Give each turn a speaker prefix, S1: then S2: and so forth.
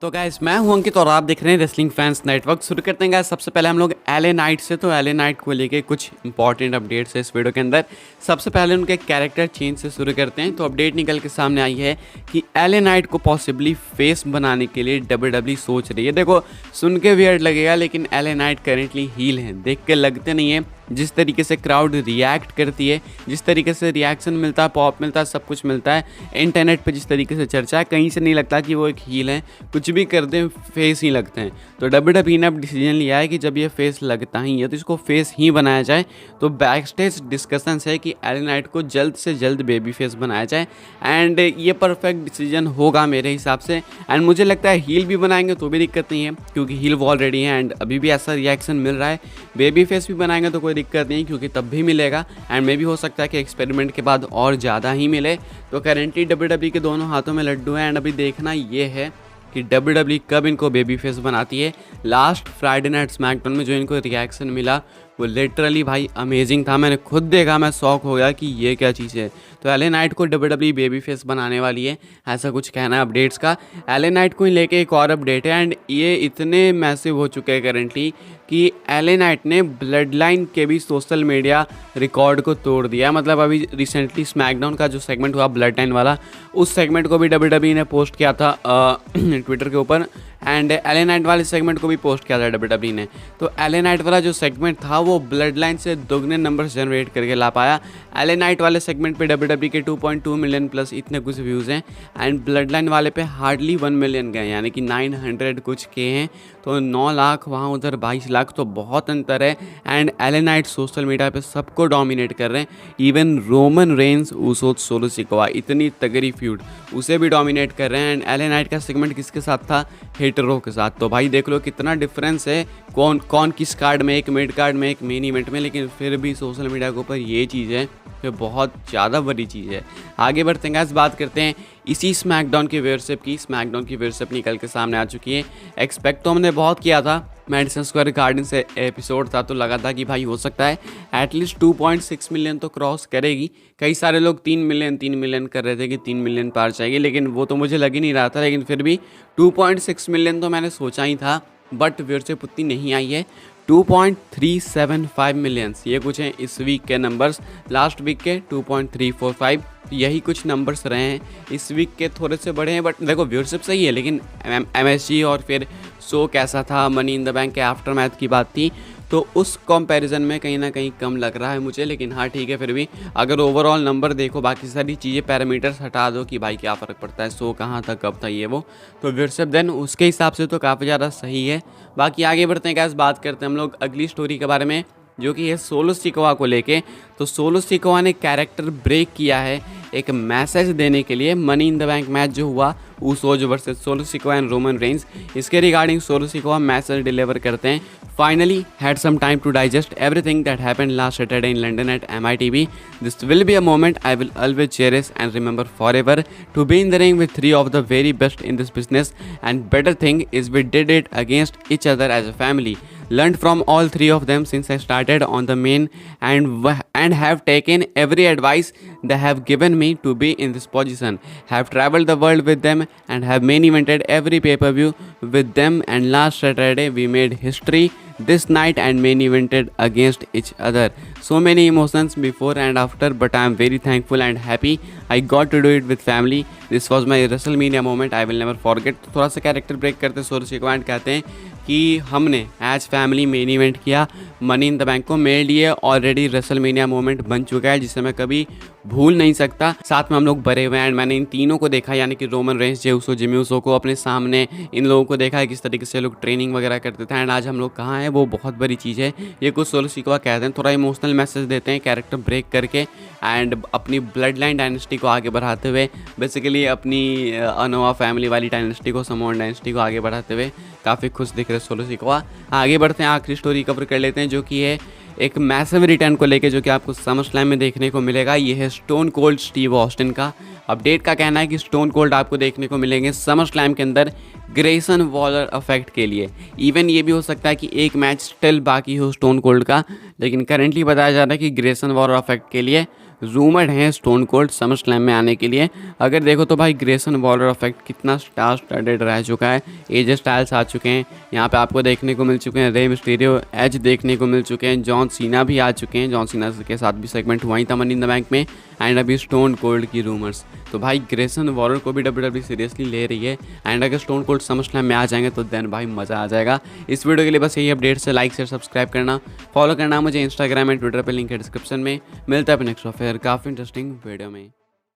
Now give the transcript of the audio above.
S1: तो गाइस मैं हूं अंकित और आप देख रहे हैं रेसलिंग फैंस नेटवर्क। शुरू करते हैं गाइस। सबसे पहले हम लोग एलए नाइट से, तो एलए नाइट को लेके कुछ इंपॉर्टेंट अपडेट्स है इस वीडियो के अंदर। सबसे पहले उनके कैरेक्टर चेंज से शुरू करते हैं। तो अपडेट निकल के सामने आई है कि एलए नाइट को पॉसिबली फेस बनाने के लिए डब्ल्यूडब्ल्यूई सोच रही है। देखो सुन के वियर्ड लगेगा लेकिन एलए नाइट करेंटली हील है, देख के लगते नहीं है। जिस तरीके से क्राउड रिएक्ट करती है, जिस तरीके से रिएक्शन मिलता है, पॉप मिलता है, सब कुछ मिलता है इंटरनेट पे, जिस तरीके से चर्चा है, कहीं से नहीं लगता कि वो एक हील है। कुछ भी कर दें फेस ही लगते हैं। तो डब्ल्यूडब्ल्यूई ने अब डिसीजन लिया है कि जब ये फेस लगता ही है तो इसको फेस ही बनाया जाए। तो बैक स्टेज डिस्कशंस है कि एलए नाइट को जल्द से जल्द बेबी फेस बनाया जाए एंड ये परफेक्ट डिसीजन होगा मेरे हिसाब से। एंड मुझे लगता है हील भी बनाएंगे तो भी दिक्कत नहीं है क्योंकि हील वो ऑलरेडी है एंड अभी भी ऐसा रिएक्शन मिल रहा है। बेबी फेस भी बनाएंगे तो कोई दिक्कत नहीं क्योंकि तब भी मिलेगा एंड मे भी हो सकता है कि एक्सपेरिमेंट के बाद और ज़्यादा ही मिले। तो करेंटली डब्ल्यूडब्ल्यूई के दोनों हाथों में लड्डू है एंड अभी देखना ये है कि डब्ल्यूडब्ल्यूई कब इनको बेबी फेस बनाती है। लास्ट फ्राइडे नाइट स्मैकडाउन में जो इनको रिएक्शन मिला वो लिटरली भाई अमेजिंग था। मैंने खुद देखा, मैं शॉक हो गया कि ये क्या चीज़ है। तो एलए नाइट को डब्ल्यूडब्ल्यूई बेबी फेस बनाने वाली है, ऐसा कुछ कहना है अपडेट्स का। एलए नाइट को ही लेके एक और अपडेट है एंड ये इतने मैसिव हो चुके हैं करेंटली कि एलए नाइट ने ब्लड लाइन के भी सोशल मीडिया रिकॉर्ड को तोड़ दिया। मतलब अभी रिसेंटली स्मैकडाउन का जो सेगमेंट हुआ ब्लड लाइन वाला, उस सेगमेंट को भी डब्ल्यूडब्ल्यूई ने पोस्ट किया था ट्विटर के ऊपर एंड एलए नाइट वाले सेगमेंट को भी पोस्ट किया था डब्ल्यूडब्ल्यूई ने। तो एलए नाइट वाला जो सेगमेंट था वो ब्लड लाइन से दोगुने नंबर्स जनरेट करके ला पाया। एलए नाइट वाले सेगमेंट पे डब्ल्यूडब्ल्यूई के 2.2 मिलियन प्लस इतने कुछ व्यूज़ हैं एंड ब्लड लाइन वाले पे हार्डली 1 मिलियन गए, यानी कि 900 कुछ के हैं। तो 9 लाख वहाँ, उधर 22 लाख, तो बहुत अंतर है। And LA Knight social media पे सबको डोमिनेट कर रहे हैं। Even Roman Reigns Usos Solo Sikoa, इतनी तगड़ी फ्यूड, उसे भी डोमिनेट कर रहे हैं। एंड एलए नाइट का सेगमेंट किसके साथ था? हेटरो के साथ। तो भाई देख लो कितना डिफरेंस है, कौन कौन किस कार्ड में, एक मिड कार्ड में, एक मेन इवेंट में, लेकिन फिर भी सोशल मीडिया के ऊपर ये चीज़ है जो बहुत ज़्यादा बड़ी चीज़ है। आगे बढ़ते हैं गाइस, बात करते हैं इसी स्मैकडाउन की व्यूअरशिप की। स्मैकडाउन की व्यूअरशिप निकल के सामने आ चुकी है। एक्सपेक्ट तो हमने बहुत किया था, मैडिसन स्क्वायर गार्डन से एपिसोड था तो लगा था कि भाई हो सकता है एटलीस्ट 2.6 मिलियन तो क्रॉस करेगी। कई सारे लोग 3 मिलियन कर रहे थे कि 3 मिलियन पार जाएगी, लेकिन वो तो मुझे लग ही नहीं रहा था। लेकिन फिर भी 2.6 मिलियन तो मैंने सोचा ही था, बट व्यूअरशिप उतनी नहीं आई है। 2.375 मिलियंस ये कुछ हैं इस वीक के नंबर्स। लास्ट वीक के 2.345, यही कुछ नंबर्स रहे हैं। इस वीक के थोड़े से बड़े हैं, बट देखो व्यूअरशिप सही है, लेकिन एमएसजी और फिर शो कैसा था, मनी इन द बैंक के आफ्टर मैथ की बात थी, तो उस कंपैरिजन में कहीं ना कहीं कम लग रहा है मुझे। लेकिन हाँ ठीक है, फिर भी अगर ओवरऑल नंबर देखो, बाकी सारी चीज़ें पैरामीटर्स हटा दो कि भाई क्या फ़र्क पड़ता है, शो कहाँ था, कब था, ये वो, तो व्यूअरशिप देन उसके हिसाब से तो काफ़ी ज़्यादा सही है। बाकी आगे बढ़ते हैं गाइस, बात करते हैं हम लोग अगली स्टोरी के बारे में जो कि है सोलो सिकोवा को लेके। तो सोलो सिकोवा ने कैरेक्टर ब्रेक किया है एक मैसेज देने के लिए। Money in the bank match जो हुआ Usos versus Solo Sikoa and Roman Reigns, इसके regarding Solo Sikoa message deliver करते हैं। Finally had some time to digest everything that happened last Saturday in London at MITV. This will be a moment I will always cherish and remember forever. To be in the ring with 3 of the very best in this business, and better thing is we did it against each other as a family. Learned from all 3 of them since I started on the main and have taken every advice they have given me to be in this position. Have traveled the world with them and have main evented every pay-per-view with them, and last Saturday we made history this night and main evented against each other. So many emotions before and after, but I am very thankful and happy I got to do it with family. This was my WrestleMania moment I will never forget. थोड़ा सा character break करते solo Sikoa कहते हैं कि हमने as family main event किया, money in the bank को, मेरे लिए ऑलरेडी रेसलमेनिया मोमेंट बन चुका है जिसे मैं कभी भूल नहीं सकता। साथ में हम लोग बड़े हुए एंड मैंने इन तीनों को देखा, यानी कि रोमन रेंस, जे उसो, जिमी उसो को अपने सामने, इन लोगों को देखा है किस तरीके से लोग ट्रेनिंग वगैरह करते थे एंड आज हम लोग कहाँ हैं, वो बहुत बड़ी चीज़ है। ये कुछ सोलो सिकोवा कहते हैं, थोड़ा इमोशनल मैसेज देते हैं कैरेक्टर ब्रेक करके एंड अपनी ब्लड लाइन डायनेस्टी को आगे बढ़ाते हुए, बेसिकली अपनी अनोवा फैमिली वाली डायनेस्टी को, समोन डायनेस्टी को आगे बढ़ाते हुए काफ़ी खुश दिख रहे सोलो सिकोवा। आगे बढ़ते हैं, आखिरी स्टोरी कवर कर लेते हैं जो कि है एक मैसिव रिटर्न को लेके जो कि आपको समरस्लैम में देखने को मिलेगा। ये है स्टोन कोल्ड स्टीव ऑस्टिन का। अपडेट का कहना है कि स्टोन कोल्ड आपको देखने को मिलेंगे समरस्लैम के अंदर ग्रेसन वॉलर अफेक्ट के लिए। इवन ये भी हो सकता है कि एक मैच स्टिल बाकी हो स्टोन कोल्ड का, लेकिन करेंटली बताया जा रहा है कि ग्रेसन वॉलर अफेक्ट के लिए रूमर्ड हैं स्टोन कोल्ड समर स्लैम में आने के लिए। अगर देखो तो भाई ग्रेसन वॉलर इफेक्ट कितना स्टार स्टडेड रह चुका है, एजे स्टाइल्स आ चुके हैं, यहाँ पे आपको देखने को मिल चुके हैं रे मिस्टीरियो, एज देखने को मिल चुके हैं, जॉन सीना भी आ चुके हैं, जॉन सीना के साथ भी सेगमेंट हुआ ही था मनी इन द बैंक में, एंड अभी स्टोन कोल्ड की रूमर्स। तो भाई ग्रेसन वॉलर को भी WWE सीरियसली ले रही है, एंड अगर स्टोन कोल्ड समर स्लैम में आ जाएंगे तो देन भाई मज़ा आ जाएगा। इस वीडियो के लिए बस यही अपडेट से लाइक शेयर सब्सक्राइब करना, फॉलो करना मुझे इंस्टाग्राम एंड ट्विटर पर, लिंक है डिस्क्रिप्शन में। मिलता है नेक्स्ट ऑफर काफ़ी इंटरेस्टिंग वीडियो में।